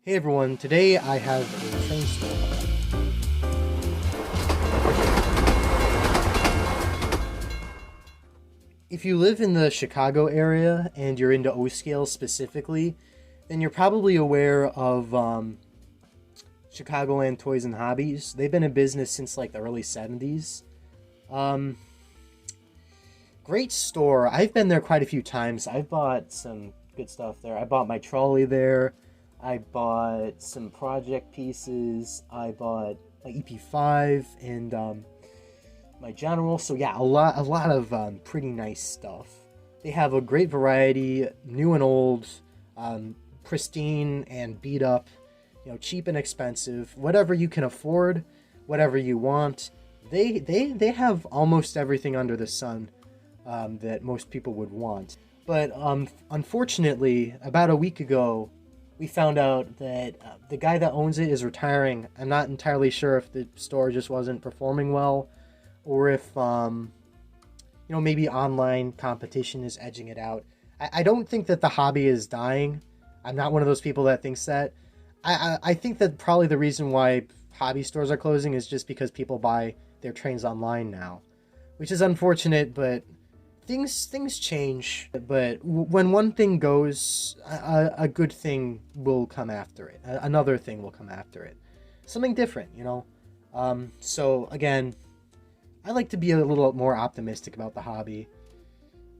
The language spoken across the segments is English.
Hey everyone, today I have a train story. If you live in the Chicago area and you're into O-scale specifically, then you're probably aware of Chicagoland Toys and Hobbies. They've been in business since like the early 70s. Great store. I've been there quite a few times. I've bought some good stuff there. I bought my trolley there. I bought some project pieces. I bought my EP5 and my general. So yeah, a lot of pretty nice stuff. They have a great variety, new and old, pristine and beat up, cheap and expensive, whatever you can afford, whatever you want. They have almost everything under the sun that most people would want. But unfortunately, about a week ago, we found out that the guy that owns it is retiring. I'm not entirely sure if the store just wasn't performing well, or if maybe online competition is edging it out. I don't think that the hobby is dying. I'm not one of those people that thinks that. I think that probably the reason why hobby stores are closing is just because people buy their trains online now, which is unfortunate, but things change. But when one thing goes, a good thing will come after it. Another thing will come after it. Something different, So again, I like to be a little more optimistic about the hobby,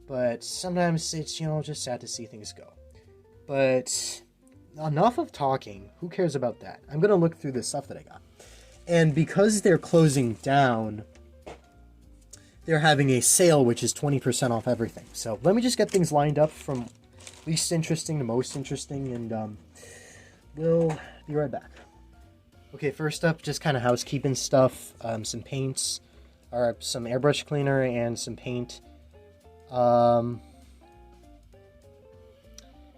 but sometimes it's, just sad to see things go. But enough of talking. Who cares about that? I'm going to look through the stuff that I got. And because they're closing down, they're having a sale, which is 20% off everything. So let me just get things lined up from least interesting to most interesting, and we'll be right back. Okay, first up, just kind of housekeeping stuff. Some paints, or some airbrush cleaner and some paint.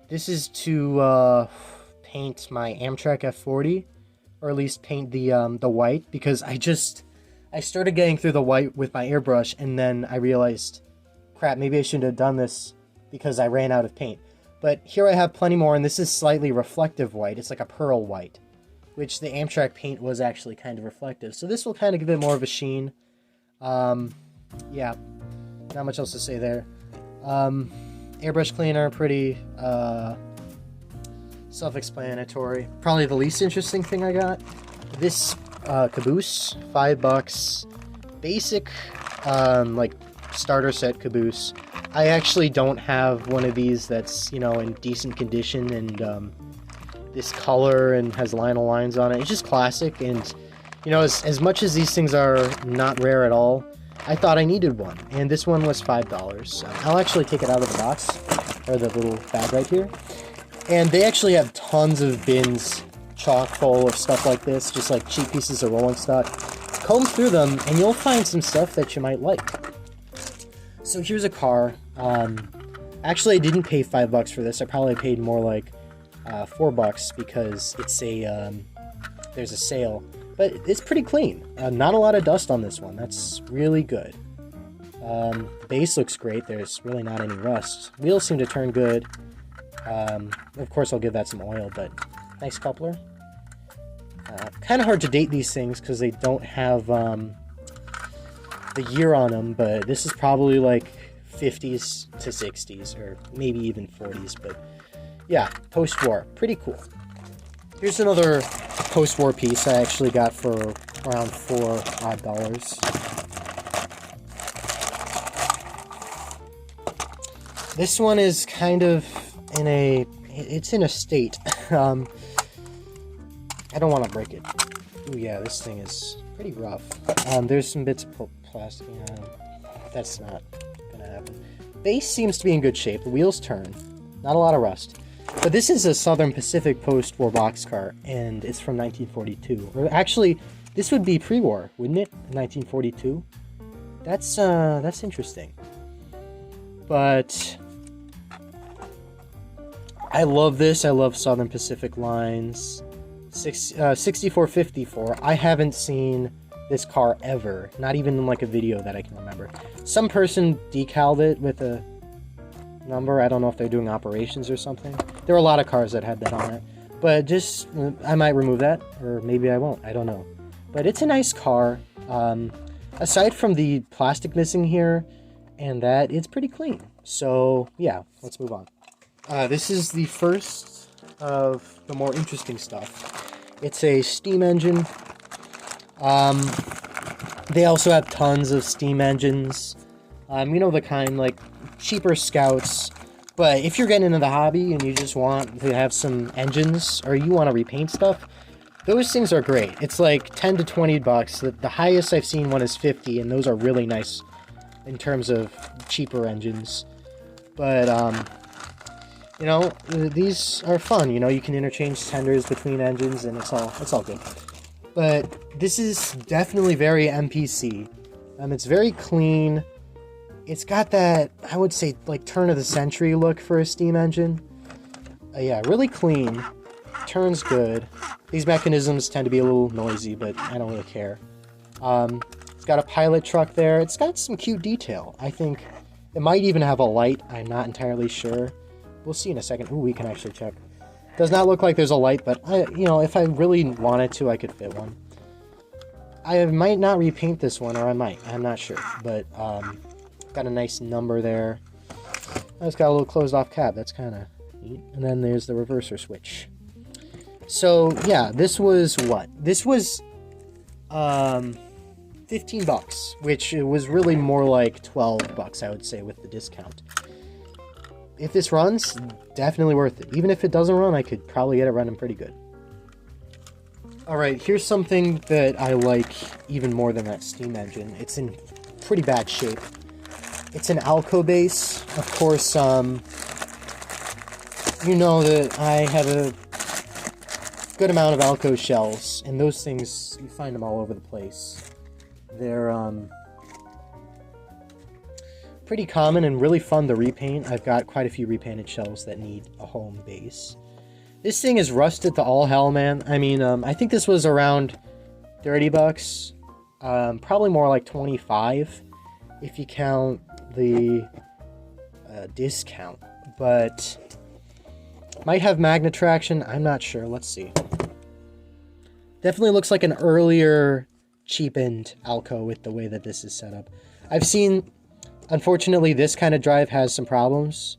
This is to paint my Amtrak F40, or at least paint the white, because I started getting through the white with my airbrush, and then I realized, crap, maybe I shouldn't have done this because I ran out of paint. But here I have plenty more, and this is slightly reflective white. It's like a pearl white, which the Amtrak paint was actually kind of reflective. So this will kind of give it more of a sheen. Yeah, not much else to say there. Airbrush cleaner, pretty self-explanatory. Probably the least interesting thing I got. This Caboose, $5, basic, like starter set Caboose. I actually don't have one of these that's, in decent condition and this color and has Lionel lines on it. It's just classic, and as much as these things are not rare at all, I thought I needed one, and this one was $5. I'll actually take it out of the box, or the little bag right here, and they actually have tons of bins chock full of stuff like this, just like cheap pieces of rolling stock. Comb through them and you'll find some stuff that you might like. So here's a car. Actually I didn't pay $5 for this. I probably paid more like $4 because it's a there's a sale, but it's pretty clean. Not a lot of dust on this one. That's really good. The base looks great. There's really not any rust. Wheels seem to turn good. Of course I'll give that some oil, but nice coupler. Kind of hard to date these things because they don't have the year on them, but this is probably like 50s to 60s, or maybe even 40s, but yeah, post-war. Pretty cool. Here's another post-war piece I actually got for around $4 odd. This one is kind of in a... it's in a state. I don't want to break it. Ooh, yeah, this thing is pretty rough. There's some bits of plastic. That's not gonna happen. Base seems to be in good shape. The wheels turn. Not a lot of rust. But this is a Southern Pacific post-war boxcar, and it's from 1942. Or actually, this would be pre-war, wouldn't it? 1942. That's interesting. But I love this. I love Southern Pacific lines. 6454. I haven't seen this car ever. Not even in like a video that I can remember. Some person decaled it with a number. I don't know if they're doing operations or something. There were a lot of cars that had that on it. But just, I might remove that, or maybe I won't, I don't know. But it's a nice car. Aside from the plastic missing here, and that, it's pretty clean. So, yeah, let's move on. This is the first of the more interesting stuff. It's a steam engine. They also have tons of steam engines. You know, the kind, like, cheaper Scouts. But if you're getting into the hobby and you just want to have some engines, or you want to repaint stuff, those things are great. It's like 10 to 20 bucks. The highest I've seen one is 50, and those are really nice in terms of cheaper engines. But, you know, these are fun. You know, you can interchange tenders between engines, and it's all good. But this is definitely very MPC. It's very clean. It's got that, I would say, like, turn-of-the-century look for a steam engine. Yeah, really clean. Turns good. These mechanisms tend to be a little noisy, but I don't really care. It's got a pilot truck there. It's got some cute detail. I think it might even have a light. I'm not entirely sure. We'll see in a second. Ooh, we can actually check. Does not look like there's a light, but you know, if I really wanted to, I could fit one. I might not repaint this one, or I might. I'm not sure, but got a nice number there. It's got a little closed-off cab. That's kind of neat. And then there's the reverser switch. So yeah, this was what? This was 15 bucks, which was really more like 12 bucks, I would say, with the discount. If this runs, definitely worth it. Even if it doesn't run, I could probably get it running pretty good. Alright, here's something that I like even more than that steam engine. It's in pretty bad shape. It's an Alco Base. Of course, you know that I have a good amount of Alco shells, and those things, you find them all over the place. They're pretty common and really fun to repaint. I've got quite a few repainted shells that need a home base. This thing is rusted to all hell, man. I mean, I think this was around 30 bucks. Probably more like 25 if you count the discount. But might have magnet traction. I'm not sure. Let's see. Definitely looks like an earlier cheapened Alco with the way that this is set up. I've seen, unfortunately, this kind of drive has some problems.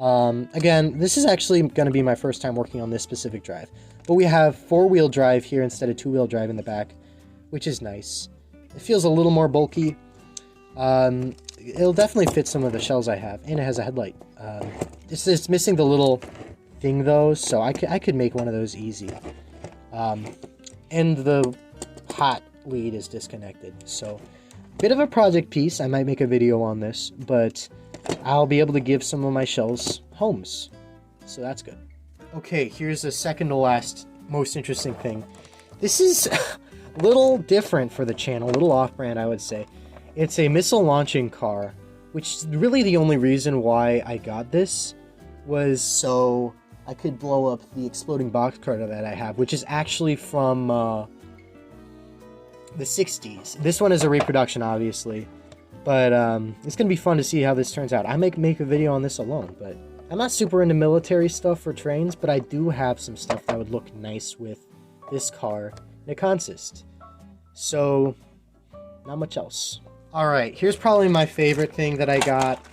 Again, this is actually going to be my first time working on this specific drive. But we have four-wheel drive here instead of two-wheel drive in the back, which is nice. It feels a little more bulky. It'll definitely fit some of the shells I have, and it has a headlight. It's missing the little thing, though, so I could make one of those easy. And the hot lead is disconnected, so bit of a project piece. I might make a video on this, but I'll be able to give some of my shells homes, so that's good. Okay, here's the second to last most interesting thing. This is a little different for the channel, a little off-brand, I would say. It's a missile launching car, which is really the only reason why I got this, was so I could blow up the exploding boxcar that I have, which is actually from the 60s. This one is a reproduction, obviously, but it's going to be fun to see how this turns out. I might make a video on this alone, but I'm not super into military stuff for trains, but I do have some stuff that would look nice with this car in a consist. So, not much else. Alright, here's probably my favorite thing that I got.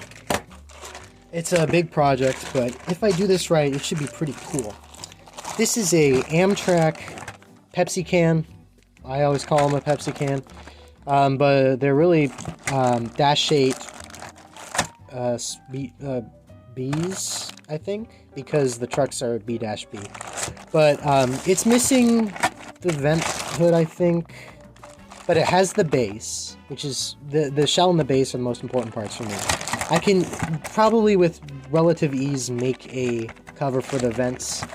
It's a big project, but if I do this right, it should be pretty cool. This is a Amtrak Pepsi can. I always call them a Pepsi can. But they're really Dash 8 Bs, I think, because the trucks are B-B. But it's missing the vent hood, I think. But it has the base, which is the shell and the base are the most important parts for me. I can probably with relative ease make a cover for the vents.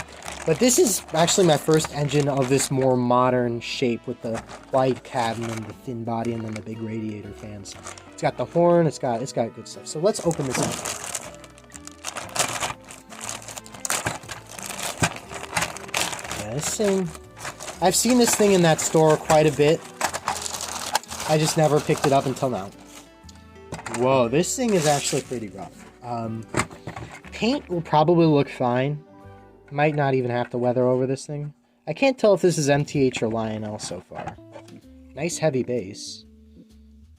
But this is actually my first engine of this more modern shape with the wide cab and then the thin body and then the big radiator fans. It's got the horn, it's got good stuff. So let's open this up. Yeah, this thing, I've seen this thing in that store quite a bit. I just never picked it up until now. Whoa, this thing is actually pretty rough. Paint will probably look fine. Might not even have to weather over this thing. I can't tell if this is MTH or Lionel so far. Nice heavy base.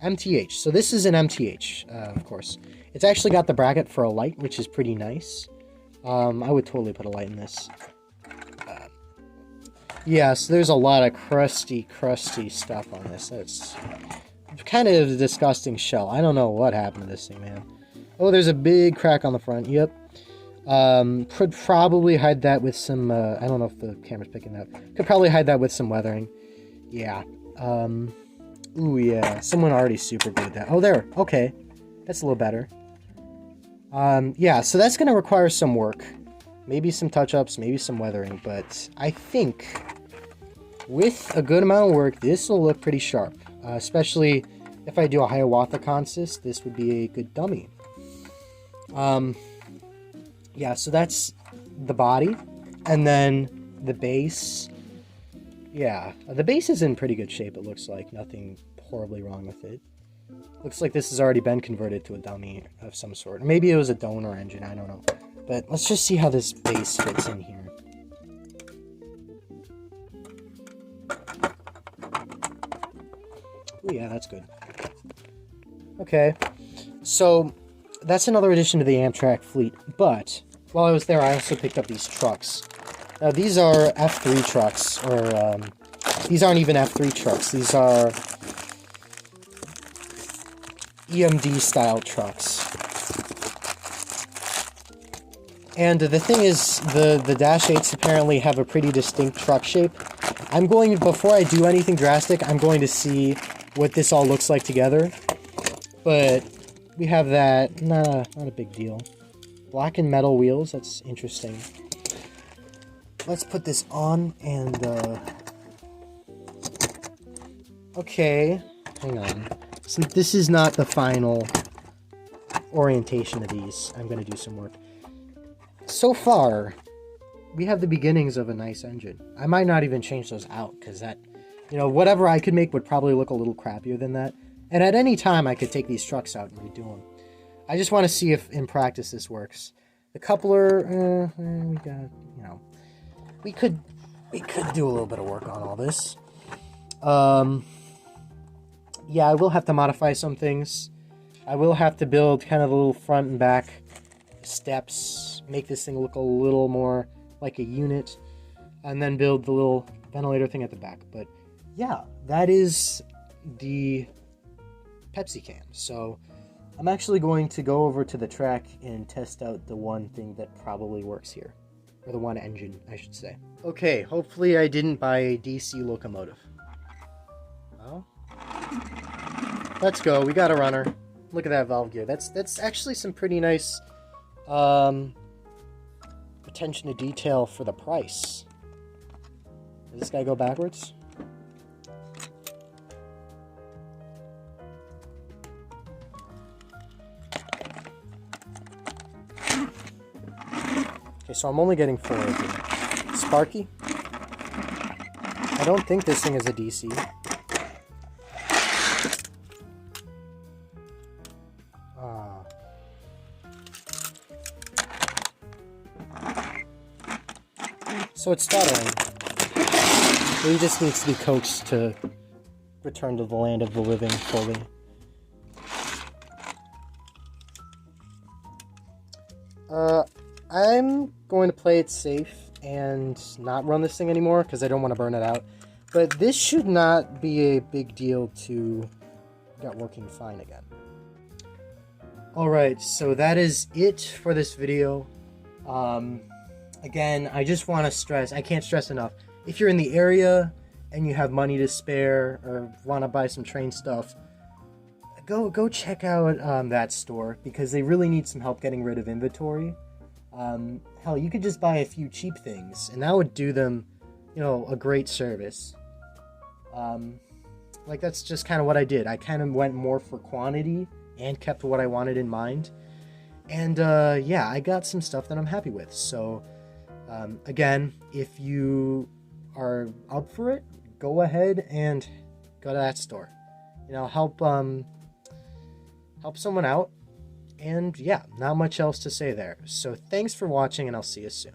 MTH. So this is an MTH, of course. It's actually got the bracket for a light, which is pretty nice. I would totally put a light in this. Yeah, so there's a lot of crusty stuff on this. It's kind of a disgusting shell. I don't know what happened to this thing, man. Oh, there's a big crack on the front. Yep. Could probably hide that with some, I don't know if the camera's picking that up. Could probably hide that with some weathering. Yeah. Ooh, yeah. Someone already super glued that. Oh, there. Okay. That's a little better. Yeah, so that's going to require some work. Maybe some touch-ups, maybe some weathering, but I think with a good amount of work, this will look pretty sharp. Especially if I do a Hiawatha consist, this would be a good dummy. Yeah, so that's the body, and then the base. Yeah, the base is in pretty good shape, it looks like. Nothing horribly wrong with it. Looks like this has already been converted to a dummy of some sort. Or maybe it was a donor engine, I don't know. But let's just see how this base fits in here. Oh yeah, that's good. Okay, so that's another addition to the Amtrak fleet. But while I was there, I also picked up these trucks. Now these are F3 trucks, or these aren't even F3 trucks. These are EMD style trucks. And the thing is, the Dash 8s apparently have a pretty distinct truck shape. I'm going, before I do anything drastic, I'm going to see what this all looks like together. But we have that, not a big deal. Black and metal wheels, that's interesting. Let's put this on and, okay, hang on. So this is not the final orientation of these. I'm going to do some work. So far, we have the beginnings of a nice engine. I might not even change those out, because that, you know, whatever I could make would probably look a little crappier than that. And at any time, I could take these trucks out and redo them. I just want to see if, in practice, this works. The coupler, we got, you know, we could do a little bit of work on all this. Yeah, I will have to modify some things. I will have to build kind of the little front and back steps, make this thing look a little more like a unit, and then build the little ventilator thing at the back. But yeah, that is the Pepsi can. So I'm actually going to go over to the track and test out the one thing that probably works here. Or the one engine, I should say. Okay, hopefully I didn't buy a DC locomotive. Well, let's go. We got a runner. Look at that valve gear. That's actually some pretty nice attention to detail for the price. Does this guy go backwards? Okay, so I'm only getting 4 of them. Sparky? I don't think this thing is a DC. So it's stuttering. He just needs to be coaxed to return to the land of the living fully. I'm going to play it safe and not run this thing anymore because I don't want to burn it out. But this should not be a big deal to get working fine again. Alright, so that is it for this video. Again, I just want to stress, I can't stress enough, if you're in the area and you have money to spare or want to buy some train stuff, go check out that store because they really need some help getting rid of inventory. Hell, you could just buy a few cheap things and that would do them, you know, a great service. Like that's just kind of what I did. I kind of went more for quantity and kept what I wanted in mind. And yeah, I got some stuff that I'm happy with. So again, if you are up for it, go ahead and go to that store. You know, help someone out. And yeah, not much else to say there. So thanks for watching, and I'll see you soon.